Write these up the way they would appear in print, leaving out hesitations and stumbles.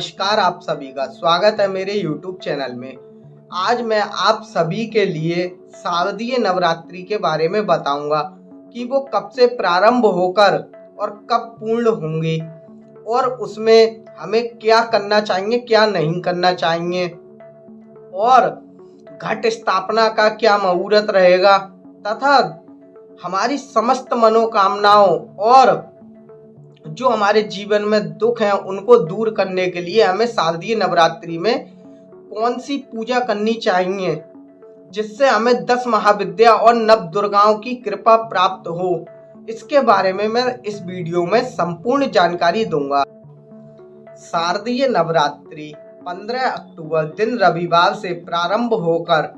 नमस्कार, आप सभी का स्वागत है मेरे YouTube चैनल में। आज मैं आप सभी के लिए शारदीय नवरात्रि के बारे में बताऊंगा कि वो कब से प्रारंभ होकर और कब पूर्ण होंगी और उसमें हमें क्या करना चाहिए, क्या नहीं करना चाहिए और घट स्थापना का क्या मुहूर्त रहेगा तथा हमारी समस्त मनोकामनाओं और जो हमारे जीवन में दुख हैं उनको दूर करने के लिए हमें शारदीय नवरात्रि में कौन सी पूजा करनी चाहिए जिससे हमें 10 महाविद्या और नव दुर्गाओं की कृपा प्राप्त हो। इसके बारे में मैं इस वीडियो में संपूर्ण जानकारी दूंगा। शारदीय नवरात्रि 15 अक्टूबर दिन रविवार से प्रारंभ होकर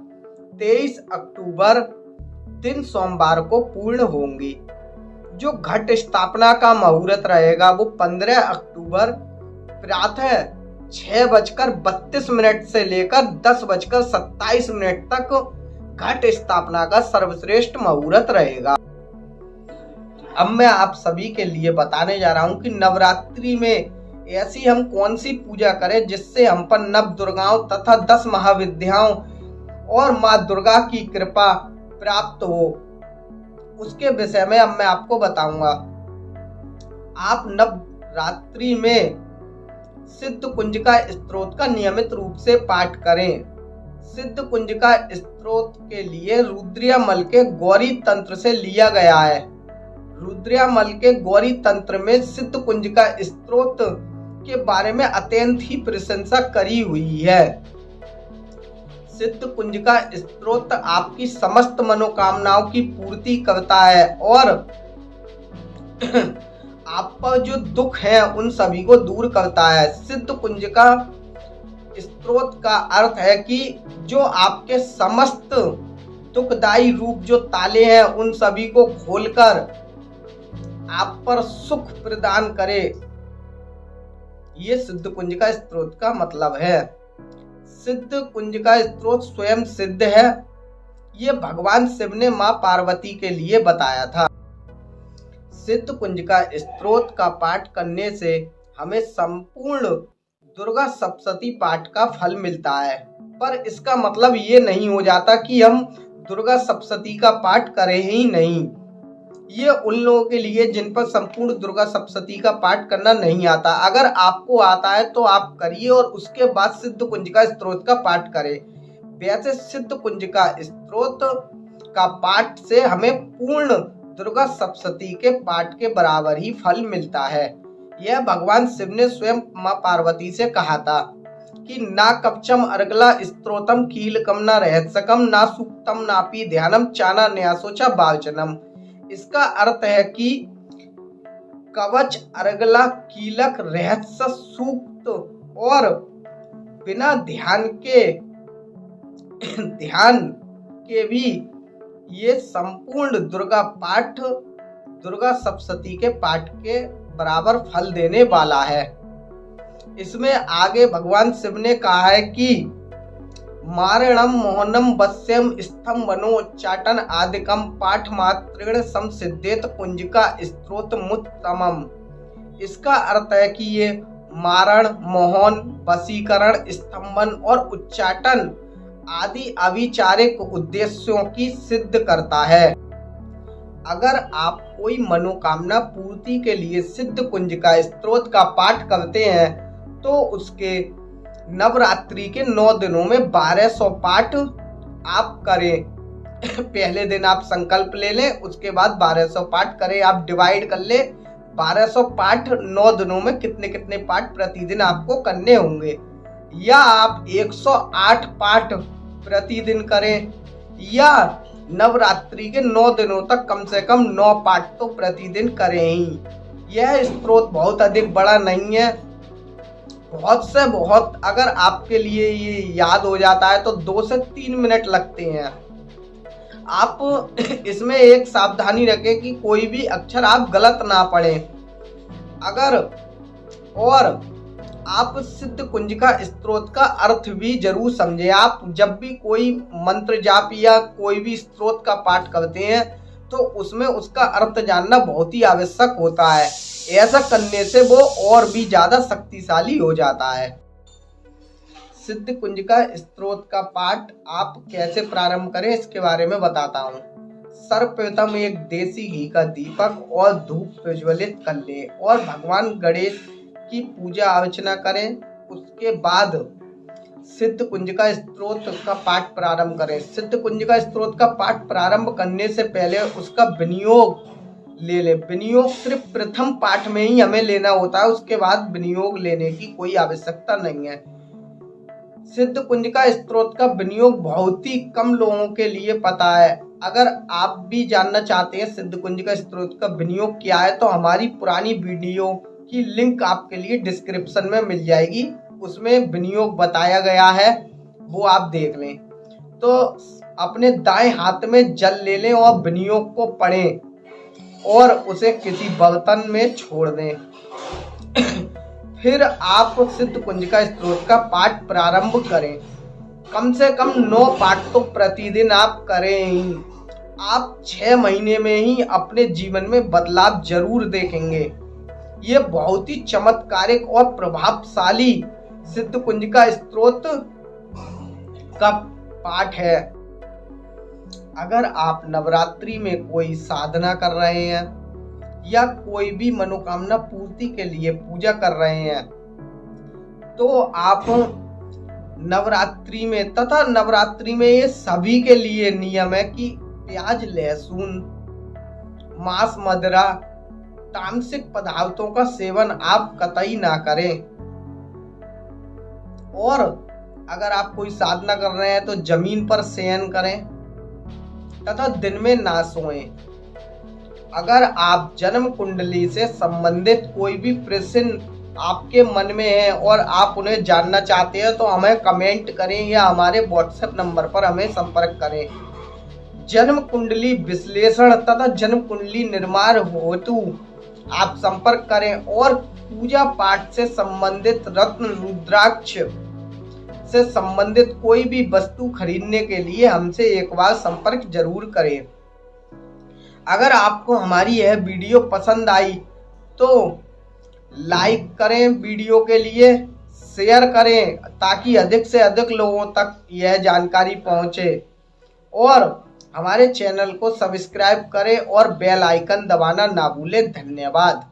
23 अक्टूबर दिन सोमवार को पूर्ण होंगी। जो घट स्थापना का मुहूर्त रहेगा वो 15 अक्टूबर प्रातः 6:32 से लेकर 10:27 तक घट स्थापना का सर्वश्रेष्ठ मुहूर्त रहेगा। अब मैं आप सभी के लिए बताने जा रहा हूं कि नवरात्रि में ऐसी हम कौन सी पूजा करें जिससे हम पर नव दुर्गाओं तथा 10 महाविद्याओं और माँ दुर्गा की कृपा प्राप्त हो। उसके विषय में अब मैं आपको बताऊंगा। आप नवरात्रि में सिद्ध कुंजिका स्तोत्र का नियमित रूप से पाठ करें। सिद्ध कुंजिका स्तोत्र के लिए रुद्रयामल के गौरी तंत्र से लिया गया है। रुद्रयामल के गौरी तंत्र में सिद्ध कुंजिका स्तोत्र के बारे में अत्यंत ही प्रशंसा करी हुई है। सिद्ध कुंजिका स्तोत्र आपकी समस्त मनोकामनाओं की पूर्ति करता है और आप पर जो दुख है उन सभी को दूर करता है। सिद्ध कुंजिका स्तोत्र का अर्थ है कि जो आपके समस्त दुखदायी रूप जो ताले हैं उन सभी को खोलकर आप पर सुख प्रदान करे। ये सिद्ध कुंजिका स्तोत्र का मतलब है। सिद्ध कुंजिका स्तोत्र स्वयं सिद्ध है। ये भगवान शिव ने मां पार्वती के लिए बताया था। सिद्ध कुंजिका स्तोत्र का पाठ करने से हमें संपूर्ण दुर्गा सप्तशती पाठ का फल मिलता है, पर इसका मतलब ये नहीं हो जाता कि हम दुर्गा सप्तशती का पाठ करें ही नहीं। ये उन लोगों के लिए जिन पर संपूर्ण दुर्गा सप्तशती का पाठ करना नहीं आता। अगर आपको आता है तो आप करिए और उसके बाद सिद्ध कुंजिका स्तोत्र का पाठ करें। वैसे सिद्ध कुंजिका स्तोत्र का पाठ से हमें पूर्ण दुर्गा सप्तशती के पाठ के बराबर ही फल मिलता है। यह भगवान शिव ने स्वयं मां पार्वती से कहा था कि ना कवचम अर्गला स्तोत्रम कीलकम न रहस्यकम ना सूक्तम नापि ध्यानम चाना न्यासोचा बावचनम। इसका अर्थ है कि कवच, अर्गला, कीलक, रहस्य, सूक्त और बिना ध्यान के भी ये संपूर्ण दुर्गा पाठ दुर्गा सप्तशती के पाठ के बराबर फल देने वाला है। इसमें आगे भगवान शिव ने कहा है कि मारणम मोहनम वस्यम स्थम मनोच्चाटन आदिकम पाठ मात्रेण संसिद्धेत कुंजिका स्तोत्र मुत्तमम। इसका अर्थ है कि ये मारण, मोहन, वशीकरण, स्तंभन और उच्चाटन आदि अविचारिक उद्देश्यों की सिद्ध करता है। अगर आप कोई मनोकामना पूर्ति के लिए सिद्ध कुंजिका स्तोत्र का पाठ करते हैं तो उसके नवरात्रि के 9 दिनों में 1200 पाठ आप करें। पहले दिन आप संकल्प ले लें, उसके बाद 1200 पाठ करें। आप डिवाइड कर ले 1200 पाठ 9 दिनों में कितने कितने पाठ प्रतिदिन आपको करने होंगे, या आप 108 पाठ प्रतिदिन करें या नवरात्रि के 9 दिनों तक कम से कम 9 पाठ तो प्रतिदिन करें ही। यह स्तोत्र बहुत अधिक बड़ा नहीं है, बहुत से बहुत अगर आपके लिए ये याद हो जाता है तो 2 से 3 मिनट लगते हैं। आप इसमें एक सावधानी रखें कि कोई भी अक्षर आप गलत ना पढ़ें। अगर और आप सिद्ध कुंजिका स्तोत्र का अर्थ भी जरूर समझें। आप जब भी कोई मंत्र जाप या कोई भी स्तोत्र का पाठ करते हैं तो उसमें उसका अर्थ जानना बहुत ही आवश्यक होता है। ऐसा करने से वो और भी ज्यादा शक्तिशाली हो जाता है। सिद्ध कुंजिका स्त्रोत का पाठ आप कैसे प्रारंभ करें इसके बारे में बताता हूँ। सर्वप्रथम एक देसी घी का दीपक और धूप प्रज्वलित कर ले और भगवान गणेश की पूजा अर्चना करें। उसके बाद सिद्ध कुंजिका स्त्रोत का पाठ प्रारंभ करें। सिद्ध कुंजिका स्त्रोत का पाठ प्रारंभ करने से पहले उसका विनियोग ले लें। विनियोग सिर्फ प्रथम पाठ में ही हमें लेना होता है, उसके बाद विनियोग लेने की कोई आवश्यकता नहीं है। सिद्ध कुंजिका स्त्रोत का विनियोग बहुत ही कम लोगों के लिए पता है। अगर आप भी जानना चाहते हैं सिद्ध कुंजिका स्त्रोत का विनियोग क्या है, तो हमारी पुरानी वीडियो की लिंक आपके लिए डिस्क्रिप्शन में मिल जाएगी, उसमें विनियोग बताया गया है, वो आप देख लें। तो अपने दाएं हाथ में जल ले लें और विनियोग को पढ़ें और उसे किसी बर्तन में छोड़ दें। फिर आप सिद्ध कुंजिका स्त्रोत का पाठ प्रारंभ करें। कम से कम 9 पाठ तो प्रतिदिन आप करें ही। आप 6 महीने में ही अपने जीवन में बदलाव जरूर देखेंगे। ये बहुत ही चमत्कारिक और प्रभावशाली सिद्ध कुंजिका स्त्रोत का पाठ है। अगर आप नवरात्रि में कोई साधना कर रहे हैं या कोई भी मनोकामना पूर्ति के लिए पूजा कर रहे हैं, तो आप नवरात्रि में तथा नवरात्रि में ये सभी के लिए नियम है कि प्याज, लहसुन, मांस, मदिरा, तामसिक पदार्थों का सेवन आप कतई ना करें। और अगर आप कोई साधना कर रहे हैं तो जमीन पर शयन करें तथा दिन में ना सोएं। अगर आप जन्म कुंडली से संबंधित कोई भी प्रश्न आपके मन में है और आप उन्हें जानना चाहते हैं, तो हमें कमेंट करें या हमारे व्हाट्सएप नंबर पर हमें संपर्क करें। जन्म कुंडली विश्लेषण तथा जन्म कुंडली निर्माण हेतु आप संपर्क करें और पूजा पाठ से संबंधित रत्न, रुद्राक्ष से संबंधित कोई भी वस्तु खरीदने के लिए हमसे एक बार संपर्क जरूर करें। अगर आपको हमारी यह वीडियो पसंद आई तो लाइक करें, वीडियो के लिए शेयर करें ताकि अधिक से अधिक लोगों तक यह जानकारी पहुंचे, और हमारे चैनल को सब्सक्राइब करें और बेल आइकन दबाना ना भूलें। धन्यवाद।